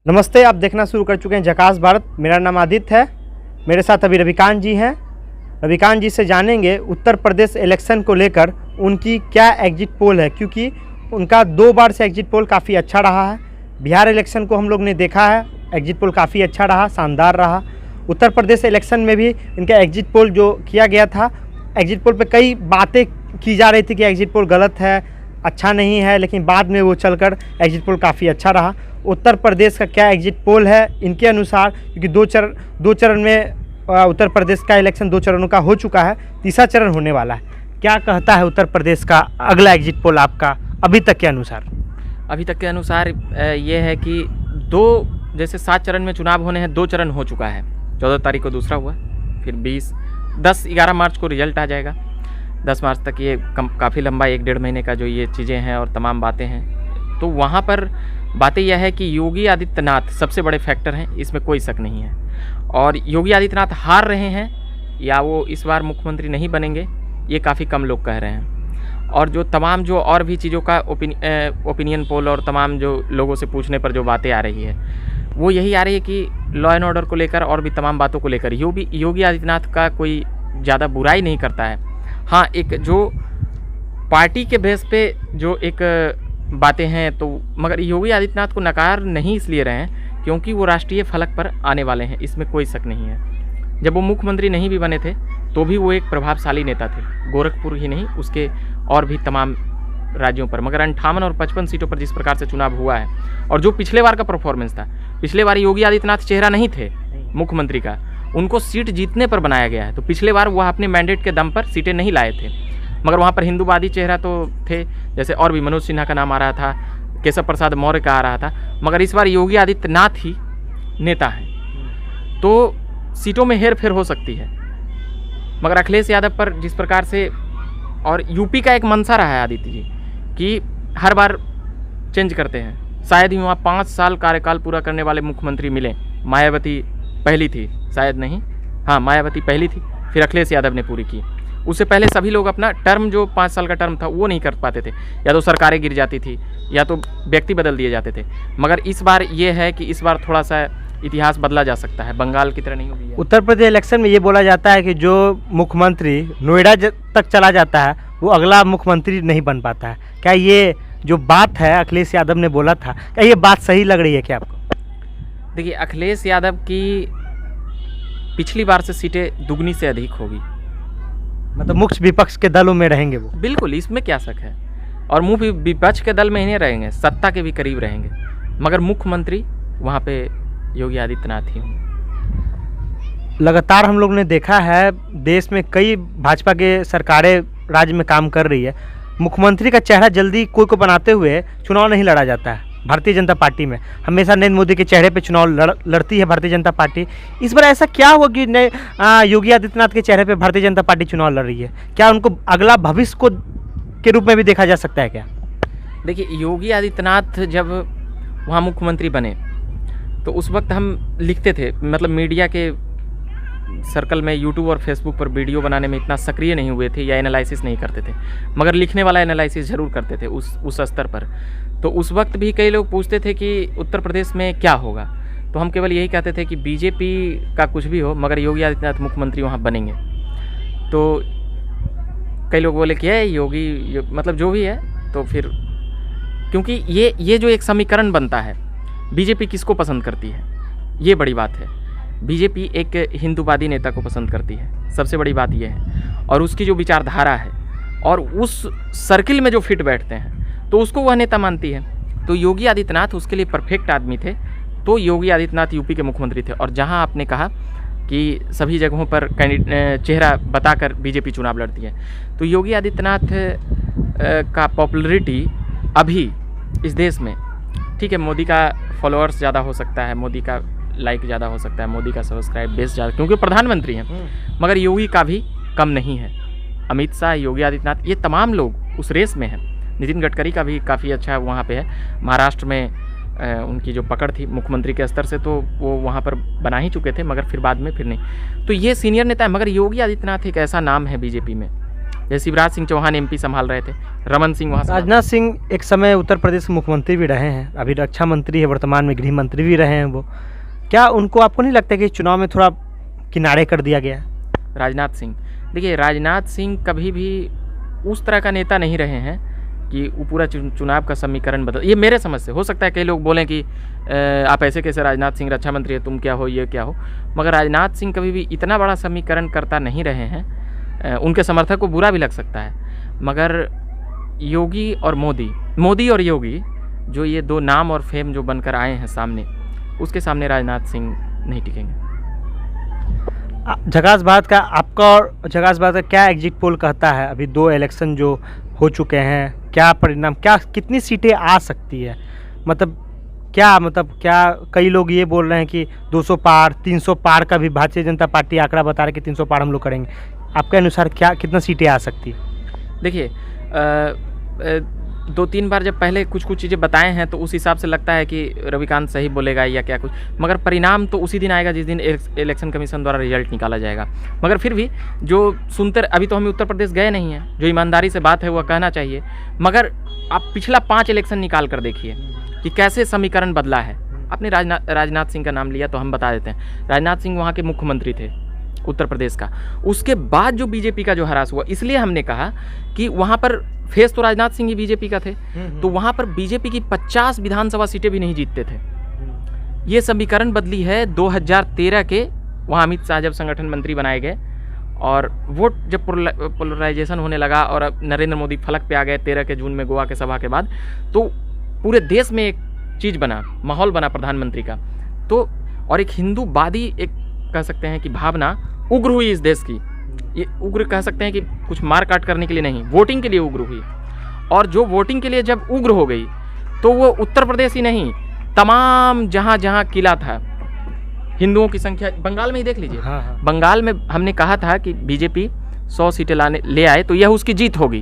नमस्ते, आप देखना शुरू कर चुके हैं झकास भारत। मेरा नाम आदित्य है, मेरे साथ अभी रविकांत जी हैं। रविकांत जी से जानेंगे उत्तर प्रदेश इलेक्शन को लेकर उनकी क्या एग्जिट पोल है, क्योंकि उनका 2 बार से एग्जिट पोल काफ़ी अच्छा रहा है। बिहार इलेक्शन को हम लोग ने देखा है, एग्जिट पोल काफ़ी अच्छा रहा, शानदार रहा। उत्तर प्रदेश इलेक्शन में भी इनका एग्जिट पोल जो किया गया था, एग्जिट पोल पर कई बातें की जा रही थी कि एग्जिट पोल गलत है, अच्छा नहीं है, लेकिन बाद में वो चलकर एग्जिट पोल काफ़ी अच्छा रहा। उत्तर प्रदेश का क्या एग्जिट पोल है इनके अनुसार, क्योंकि दो चरण में उत्तर प्रदेश का इलेक्शन 2 चरणों का हो चुका है, तीसरा चरण होने वाला है। क्या कहता है उत्तर प्रदेश का अगला एग्जिट पोल आपका अभी तक के अनुसार? अभी तक के अनुसार ये है कि जैसे 7 चरण में चुनाव होने हैं, 2 चरण हो चुका है। 14 तारीख को दूसरा हुआ, फिर 11 मार्च को रिजल्ट आ जाएगा। 10 मार्च तक ये काफ़ी लंबा 1-1.5 महीने का जो ये चीज़ें हैं और तमाम बातें हैं। तो वहाँ पर बातें यह है कि योगी आदित्यनाथ सबसे बड़े फैक्टर हैं, इसमें कोई शक नहीं है। और योगी आदित्यनाथ हार रहे हैं या वो इस बार मुख्यमंत्री नहीं बनेंगे, ये काफ़ी कम लोग कह रहे हैं। और जो तमाम जो और भी चीज़ों का ओपिनियन पोल और तमाम जो लोगों से पूछने पर जो बातें आ रही है, वो यही आ रही है कि लॉ एंड ऑर्डर को लेकर और भी तमाम बातों को लेकर योगी आदित्यनाथ का कोई ज़्यादा बुराई नहीं करता है। हाँ, एक जो पार्टी के बेस पे जो एक बातें हैं, तो मगर योगी आदित्यनाथ को नकार नहीं इसलिए रहे हैं क्योंकि वो राष्ट्रीय फलक पर आने वाले हैं, इसमें कोई शक नहीं है। जब वो मुख्यमंत्री नहीं भी बने थे तो भी वो एक प्रभावशाली नेता थे, गोरखपुर ही नहीं उसके और भी तमाम राज्यों पर। मगर 58 और 55 सीटों पर जिस प्रकार से चुनाव हुआ है, और जो पिछले बार का परफॉर्मेंस था, पिछले बार योगी आदित्यनाथ चेहरा नहीं थे मुख्यमंत्री का, उनको सीट जीतने पर बनाया गया है। तो पिछले बार वह अपने मैंडेट के दम पर सीटें नहीं लाए थे, मगर वहाँ पर हिंदूवादी चेहरा तो थे, जैसे और भी मनोज सिन्हा का नाम आ रहा था, केशव प्रसाद मौर्य का आ रहा था। मगर इस बार योगी आदित्यनाथ ही नेता हैं, तो सीटों में हेर फेर हो सकती है। मगर अखिलेश यादव पर जिस प्रकार से, और यूपी का एक मंशा रहा है आदित्य जी कि हर बार चेंज करते हैं, शायद ही वहाँ 5 साल कार्यकाल पूरा करने वाले मुख्यमंत्री मिले। मायावती पहली थी, शायद नहीं, हाँ मायावती पहली थी, फिर अखिलेश यादव ने पूरी की। उससे पहले सभी लोग अपना टर्म जो 5 साल का टर्म था वो नहीं कर पाते थे, या तो सरकारें गिर जाती थी या तो व्यक्ति बदल दिए जाते थे। मगर इस बार ये है कि इस बार थोड़ा सा इतिहास बदला जा सकता है, बंगाल की तरह नहीं होगी। उत्तर प्रदेश इलेक्शन में ये बोला जाता है कि जो मुख्यमंत्री नोएडा तक चला जाता है वो अगला मुख्यमंत्री नहीं बन पाता है। क्या ये जो बात है अखिलेश यादव ने बोला था, क्या ये बात सही लग रही है क्या आपको? देखिए, अखिलेश यादव की पिछली बार से सीटें दुगनी से अधिक होगी, मतलब मुख्य विपक्ष के दलों में रहेंगे वो? बिल्कुल, इसमें क्या शक है। और मुख्य विपक्ष के दल में ही नहीं रहेंगे, सत्ता के भी करीब रहेंगे, मगर मुख्यमंत्री वहाँ पे योगी आदित्यनाथ ही होंगे। लगातार हम लोग ने देखा है देश में कई भाजपा के सरकारें राज्य में काम कर रही है, मुख्यमंत्री का चेहरा जल्दी कोई को बनाते हुए चुनाव नहीं लड़ा जाता है। भारतीय जनता पार्टी में हमेशा नरेंद्र मोदी के चेहरे पे चुनाव लड़ती है भारतीय जनता पार्टी। इस बार ऐसा क्या हुआ कि योगी आदित्यनाथ के चेहरे पे भारतीय जनता पार्टी चुनाव लड़ रही है? क्या उनको अगला भविष्य को के रूप में भी देखा जा सकता है क्या? देखिए, योगी आदित्यनाथ जब वहाँ मुख्यमंत्री बने तो उस वक्त हम लिखते थे, मतलब मीडिया के सर्कल में यूट्यूब और फेसबुक पर वीडियो बनाने में इतना सक्रिय नहीं हुए थे या एनालिसिस नहीं करते थे, मगर लिखने वाला एनालिसिस ज़रूर करते थे उस स्तर पर। तो उस वक्त भी कई लोग पूछते थे कि उत्तर प्रदेश में क्या होगा, तो हम केवल यही कहते थे कि बीजेपी का कुछ भी हो मगर योगी आदित्यनाथ मुख्यमंत्री वहाँ बनेंगे। तो कई लोग बोले कि है योगी मतलब जो भी है, तो फिर क्योंकि ये जो एक समीकरण बनता है, बीजेपी किसको पसंद करती है, ये बड़ी बात है। बीजेपी एक हिंदूवादी नेता को पसंद करती है, सबसे बड़ी बात यह है, और उसकी जो विचारधारा है और उस सर्किल में जो फिट बैठते हैं तो उसको वह नेता मानती है। तो योगी आदित्यनाथ उसके लिए परफेक्ट आदमी थे। तो योगी आदित्यनाथ यूपी के मुख्यमंत्री थे। और जहां आपने कहा कि सभी जगहों पर चेहरा बताकर बीजेपी चुनाव लड़ती है, तो योगी आदित्यनाथ का पॉपुलरिटी अभी इस देश में, ठीक है, मोदी का फॉलोअर्स ज़्यादा हो सकता है, मोदी का लाइक ज़्यादा हो सकता है, मोदी का सब्सक्राइब बेस ज़्यादा, क्योंकि प्रधानमंत्री हैं, मगर योगी का भी कम नहीं है। अमित शाह, योगी आदित्यनाथ, ये तमाम लोग उस रेस में हैं। नितिन गडकरी का भी काफ़ी अच्छा वहाँ पे है। महाराष्ट्र में उनकी जो पकड़ थी मुख्यमंत्री के स्तर से, तो वो वहाँ पर बना ही चुके थे, मगर फिर बाद में फिर नहीं। तो ये सीनियर नेता है, मगर योगी आदित्यनाथ एक ऐसा नाम है बीजेपी में जैसे शिवराज सिंह चौहान एमपी संभाल रहे थे, रमन सिंह वहाँ राजनाथ सिंह एक समय उत्तर प्रदेश के मुख्यमंत्री भी रहे हैं, अभी रक्षा मंत्री है, वर्तमान में गृह मंत्री भी रहे हैं वो। क्या उनको आपको नहीं लगता कि चुनाव में थोड़ा किनारे कर दिया गया? राजनाथ सिंह, देखिए राजनाथ सिंह कभी भी उस तरह का नेता नहीं रहे हैं कि वो पूरा चुनाव का समीकरण बदल, ये मेरे समझ से। हो सकता है कई लोग बोलें कि आप ऐसे कैसे, राजनाथ सिंह रक्षा मंत्री है, तुम क्या हो, ये क्या हो, मगर राजनाथ सिंह कभी भी इतना बड़ा समीकरण करता नहीं रहे हैं। उनके समर्थक को बुरा भी लग सकता है, मगर योगी और मोदी और योगी, जो ये दो नाम और फेम जो बनकर आए हैं सामने, उसके सामने राजनाथ सिंह नहीं टिकेंगे। झकास भारत का आपका और झकास भारत का क्या एग्जिट पोल कहता है? अभी 2 इलेक्शन जो हो चुके हैं, क्या परिणाम, क्या कितनी सीटें आ सकती है? मतलब क्या कई लोग ये बोल रहे हैं कि 200 पार, 300 पार का भी भारतीय जनता पार्टी आंकड़ा बता रहा है कि 300 पार हम लोग करेंगे। आपके अनुसार क्या कितना सीटें आ सकती है? देखिए 2-3 बार जब पहले कुछ चीज़ें बताए हैं तो उस हिसाब से लगता है कि रविकांत सही बोलेगा या क्या कुछ, मगर परिणाम तो उसी दिन आएगा जिस दिन इलेक्शन कमीशन द्वारा रिजल्ट निकाला जाएगा। मगर फिर भी जो सुनते, अभी तो हम उत्तर प्रदेश गए नहीं हैं, जो ईमानदारी से बात है वह कहना चाहिए, मगर आप पिछला 5 इलेक्शन निकाल कर देखिए कि कैसे समीकरण बदला है। आपने राजनाथ सिंह का नाम लिया तो हम बता देते हैं, राजनाथ सिंह वहाँ के मुख्यमंत्री थे उत्तर प्रदेश का। उसके बाद जो बीजेपी का जो हरास हुआ, इसलिए हमने कहा कि वहाँ पर फेस तो राजनाथ सिंह ही बीजेपी का थे, तो वहाँ पर बीजेपी की 50 विधानसभा सीटें भी नहीं जीतते थे। ये समीकरण बदली है 2013 के, वहाँ अमित शाह जब संगठन मंत्री बनाए गए और वोट जब पोलराइजेशन होने लगा और अब नरेंद्र मोदी फलक पे आ गए 13 के जून में गोवा के सभा के बाद, तो पूरे देश में एक चीज़ बना, माहौल बना प्रधानमंत्री का। तो और एक हिंदूवादी, एक कह सकते हैं कि भावना उग्र हुई इस देश की। ये उग्र कह सकते हैं कि कुछ मार काट करने के लिए नहीं, वोटिंग के लिए उग्र हुई। और जो वोटिंग के लिए जब उग्र हो गई तो वो उत्तर प्रदेश ही नहीं, तमाम जहाँ जहाँ किला था हिंदुओं की संख्या, बंगाल में ही देख लीजिए। हाँ। बंगाल में हमने कहा था कि बीजेपी 100 सीटें ले आए तो यह उसकी जीत होगी।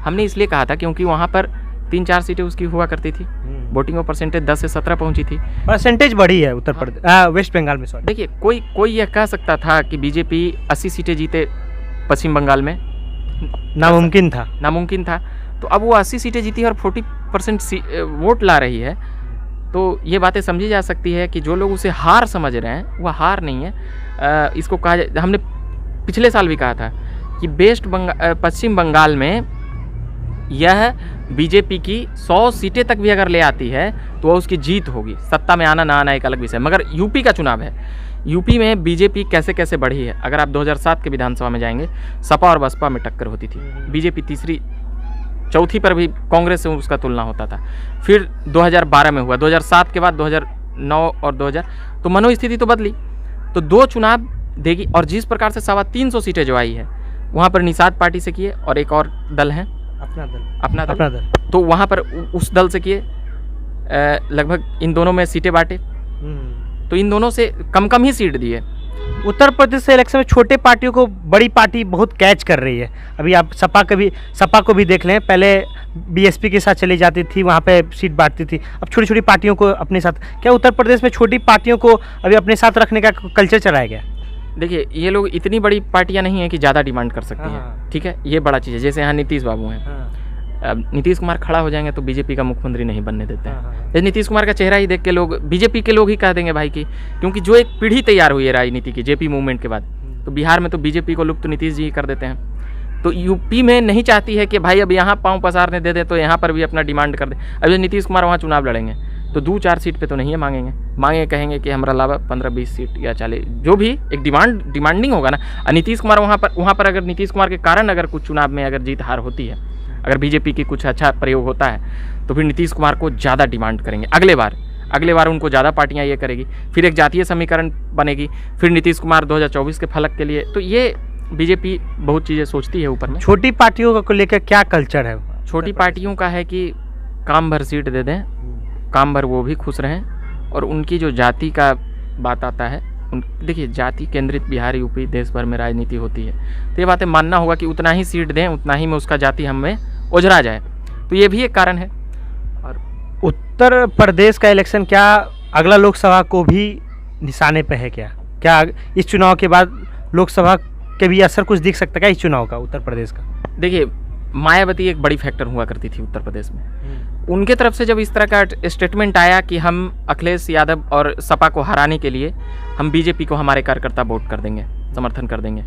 हमने इसलिए कहा था क्योंकि वहाँ पर 3-4 सीटें उसकी हुआ करती थी, वोटिंग और परसेंटेज 10 से 17 पहुंची थी। परसेंटेज बढ़ी है उत्तर प्रदेश, वेस्ट बंगाल में। सॉरी, देखिए कोई यह कह सकता था कि बीजेपी 80 सीटें जीते पश्चिम बंगाल में, नामुमकिन था। तो अब वो 80 सीटें जीती है और 40% वोट ला रही है, तो ये बातें समझी जा सकती है कि जो लोग उसे हार समझ रहे हैं वह हार नहीं है। इसको कहा, हमने पिछले साल भी कहा था कि पश्चिम बंगाल में यह बीजेपी की 100 सीटें तक भी अगर ले आती है तो वह उसकी जीत होगी। सत्ता में आना ना आना एक अलग विषय, मगर यूपी का चुनाव है, यूपी में बीजेपी कैसे कैसे बढ़ी है। अगर आप 2007 के विधानसभा में जाएंगे, सपा और बसपा में टक्कर होती थी, बीजेपी तीसरी चौथी पर भी कांग्रेस से उसका तुलना होता था। फिर 2012 में हुआ, 2007 के बाद 2009 और 2000, तो मनोस्थिति तो बदली। तो 2 चुनाव देगी, और जिस प्रकार से 325 सीटें जो आई है वहाँ पर निषाद पार्टी से किए और एक और दल है अपना दल। तो वहाँ पर उस दल से किए, लगभग इन दोनों में सीटें बांटे, तो इन दोनों से कम ही सीट दिए। उत्तर प्रदेश से इलेक्शन में छोटे पार्टियों को बड़ी पार्टी बहुत कैच कर रही है। अभी आप सपा को भी देख लें, पहले बीएसपी के साथ चली जाती थी, वहाँ पे सीट बांटती थी, अब छोटी छोटी पार्टियों को अपने साथ। क्या उत्तर प्रदेश में छोटी पार्टियों को अभी अपने साथ रखने का कल्चर चलाया गया? देखिए ये लोग इतनी बड़ी पार्टियां नहीं है कि ज़्यादा डिमांड कर सकती हैं, ठीक है, ये बड़ा चीज़ है। जैसे यहाँ नीतीश बाबू हैं, अब नीतीश कुमार खड़ा हो जाएंगे तो बीजेपी का मुख्यमंत्री नहीं बनने देते हैं। नीतीश कुमार का चेहरा ही देख के लोग, बीजेपी के लोग ही कह देंगे भाई की, क्योंकि जो एक पीढ़ी तैयार हुई है राजनीति की जेपी मूवमेंट के बाद, तो बिहार में तो बीजेपी को लुप्त नीतीश जी ही कर देते हैं। तो यूपी में नहीं चाहती है कि भाई अब यहाँ पाँव पसारने दे दें तो यहाँ पर भी अपना डिमांड कर दे। अब जब नीतीश कुमार वहाँ चुनाव लड़ेंगे तो 2-4 सीट पे तो नहीं है मांगेंगे, कहेंगे कि हमारा अलावा 15-20 सीट या 40, जो भी एक डिमांडिंग होगा ना। नीतीश कुमार वहाँ पर अगर नीतीश कुमार के कारण अगर कुछ चुनाव में अगर जीत हार होती है, अगर बीजेपी की कुछ अच्छा प्रयोग होता है, तो फिर नीतीश कुमार को ज़्यादा डिमांड करेंगे। अगले बार उनको ज़्यादा पार्टियां ये करेगी, फिर एक जातीय समीकरण बनेगी, फिर नीतीश कुमार 2024 के फलक के लिए। तो ये बीजेपी बहुत चीज़ें सोचती है ऊपर में। छोटी पार्टियों को लेकर क्या कल्चर है? छोटी पार्टियों का है कि काम भर सीट दे दें, काम भर वो भी खुश रहें, और उनकी जो जाति का बात आता है, देखिए जाति केंद्रित बिहार यूपी देश भर में राजनीति होती है, तो ये बातें मानना होगा कि उतना ही सीट दें, उतना ही में उसका जाति हमें उजरा जाए, तो ये भी एक कारण है। और उत्तर प्रदेश का इलेक्शन क्या अगला लोकसभा को भी निशाने पे है? क्या इस चुनाव के बाद लोकसभा के भी असर कुछ दिख सकता है क्या इस चुनाव का उत्तर प्रदेश का? देखिए, मायावती एक बड़ी फैक्टर हुआ करती थी उत्तर प्रदेश में। उनके तरफ से जब इस तरह का स्टेटमेंट आया कि हम अखिलेश यादव और सपा को हराने के लिए हम बीजेपी को हमारे कार्यकर्ता वोट कर देंगे, समर्थन कर देंगे,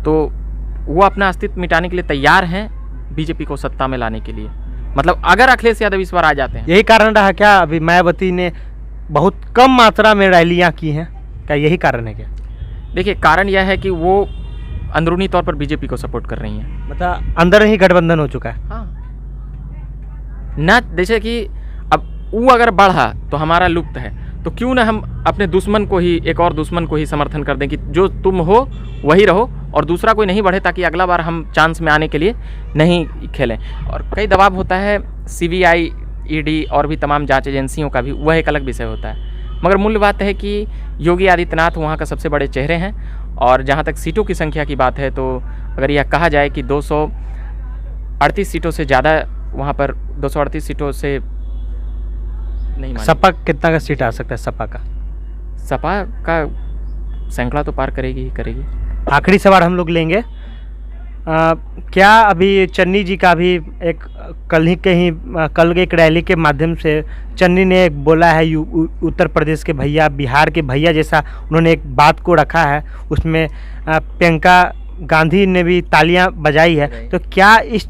तो वो अपना अस्तित्व मिटाने के लिए तैयार हैं बीजेपी को सत्ता में लाने के लिए। मतलब अगर अखिलेश यादव इस बार आ जाते हैं, यही कारण रहा क्या? अभी मायावती ने बहुत कम मात्रा में रैलियाँ की हैं, क्या यही कारण है क्या? देखिए, कारण यह है कि वो अंदरूनी तौर पर बीजेपी को सपोर्ट कर रही हैं। मतलब अंदर ही गठबंधन हो चुका है। हाँ, ना जैसे कि अब वो अगर बढ़ा तो हमारा लुप्त है, तो क्यों ना हम अपने दुश्मन को ही, एक और दुश्मन को ही समर्थन कर दें कि जो तुम हो वही रहो और दूसरा कोई नहीं बढ़े, ताकि अगला बार हम चांस में आने के लिए नहीं खेलें। और कई दबाव होता है CBI, ED और भी तमाम जांच एजेंसियों का भी, वह एक अलग विषय होता है। मगर मूल बात है कि योगी आदित्यनाथ वहाँ का सबसे बड़े चेहरे हैं। और जहाँ तक सीटों की संख्या की बात है, तो अगर यह कहा जाए कि 238 सीटों से ज़्यादा वहाँ पर 238 सीटों से नहीं, सपा कितना का सीट आ सकता है? सपा का सैकड़ा तो पार करेगी ही करेगी। आखिरी सवाल हम लोग लेंगे, क्या अभी चन्नी जी का भी एक कल के एक रैली के माध्यम से चन्नी ने एक बोला है, उत्तर प्रदेश के भैया, बिहार के भैया जैसा उन्होंने एक बात को रखा है, उसमें प्रियंका गांधी ने भी तालियां बजाई है। तो क्या इस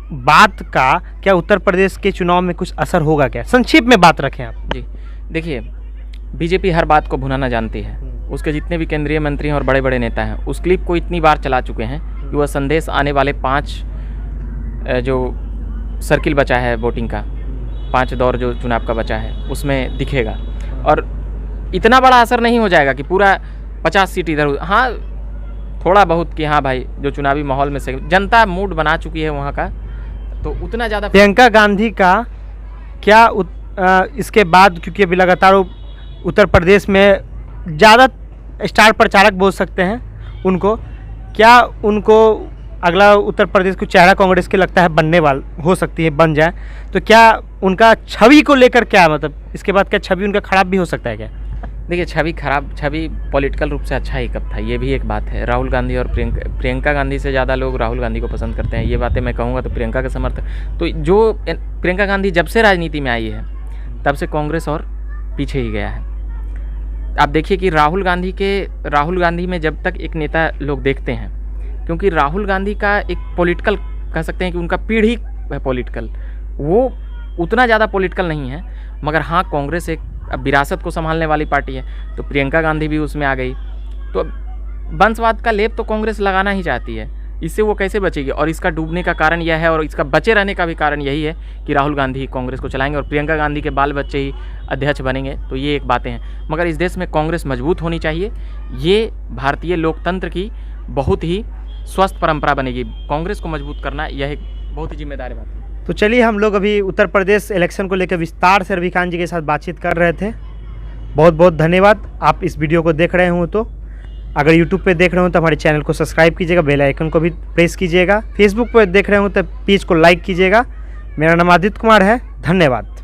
बात का क्या उत्तर प्रदेश के चुनाव में कुछ असर होगा क्या? संक्षिप्त में बात रखें आप। जी देखिए, बीजेपी हर बात को भुनाना जानती है। उसके जितने भी केंद्रीय मंत्री हैं और बड़े बड़े नेता हैं, उस क्लिप को इतनी बार चला चुके हैं कि वह संदेश आने वाले 5 जो सर्किल बचा है वोटिंग का, 5 दौर जो चुनाव का बचा है, उसमें दिखेगा। और इतना बड़ा असर नहीं हो जाएगा कि पूरा 50 सीट इधर, हाँ थोड़ा बहुत कि हाँ भाई जो चुनावी माहौल में से जनता मूड बना चुकी है वहाँ का, तो उतना ज़्यादा। प्रियंका गांधी का क्या इसके बाद, क्योंकि अभी लगातार उत्तर प्रदेश में ज़्यादा स्टार प्रचारक बोल सकते हैं उनको, क्या उनको अगला उत्तर प्रदेश को चेहरा कांग्रेस के लगता है बनने वाला हो सकती है, बन जाए तो क्या उनका छवि को लेकर क्या, मतलब इसके बाद क्या छवि उनका खराब भी हो सकता है क्या? देखिए, छवि पॉलिटिकल रूप से अच्छा ही कब था, ये भी एक बात है। राहुल गांधी और प्रियंका गांधी से ज़्यादा लोग राहुल गांधी को पसंद करते हैं, ये बातें मैं कहूँगा तो प्रियंका का समर्थक। तो जो प्रियंका गांधी जब से राजनीति में आई है तब से कांग्रेस और पीछे ही गया है। आप देखिए कि राहुल गांधी में जब तक एक नेता लोग देखते हैं, क्योंकि राहुल गांधी का एक पॉलिटिकल कह सकते हैं कि उनका पीढ़ी है पॉलिटिकल, वो उतना ज़्यादा पॉलिटिकल नहीं है। मगर हाँ, कांग्रेस एक विरासत को संभालने वाली पार्टी है, तो प्रियंका गांधी भी उसमें आ गई। तो वंशवाद का लेप तो कांग्रेस लगाना ही चाहती है, इससे वो कैसे बचेगी? और इसका डूबने का कारण यह है, और इसका बचे रहने का भी कारण यही है कि राहुल गांधी कांग्रेस को चलाएंगे और प्रियंका गांधी के बाल बच्चे ही अध्यक्ष बनेंगे। तो ये एक बातें हैं। मगर इस देश में कांग्रेस मजबूत होनी चाहिए, ये भारतीय लोकतंत्र की बहुत ही स्वस्थ परंपरा बनेगी। कांग्रेस को मजबूत करना यह एक बहुत ही जिम्मेदार बात है। तो चलिए, हम लोग अभी उत्तर प्रदेश इलेक्शन को लेकर विस्तार से रविकांत जी के साथ बातचीत कर रहे थे। बहुत बहुत धन्यवाद। आप इस वीडियो को देख रहे हो तो अगर यूट्यूब पे देख रहे हो तो हमारे चैनल को सब्सक्राइब कीजिएगा, बेल आइकन को भी प्रेस कीजिएगा। फेसबुक पर देख रहे हो तो पेज को लाइक कीजिएगा। मेरा नाम आदित्य कुमार है। धन्यवाद।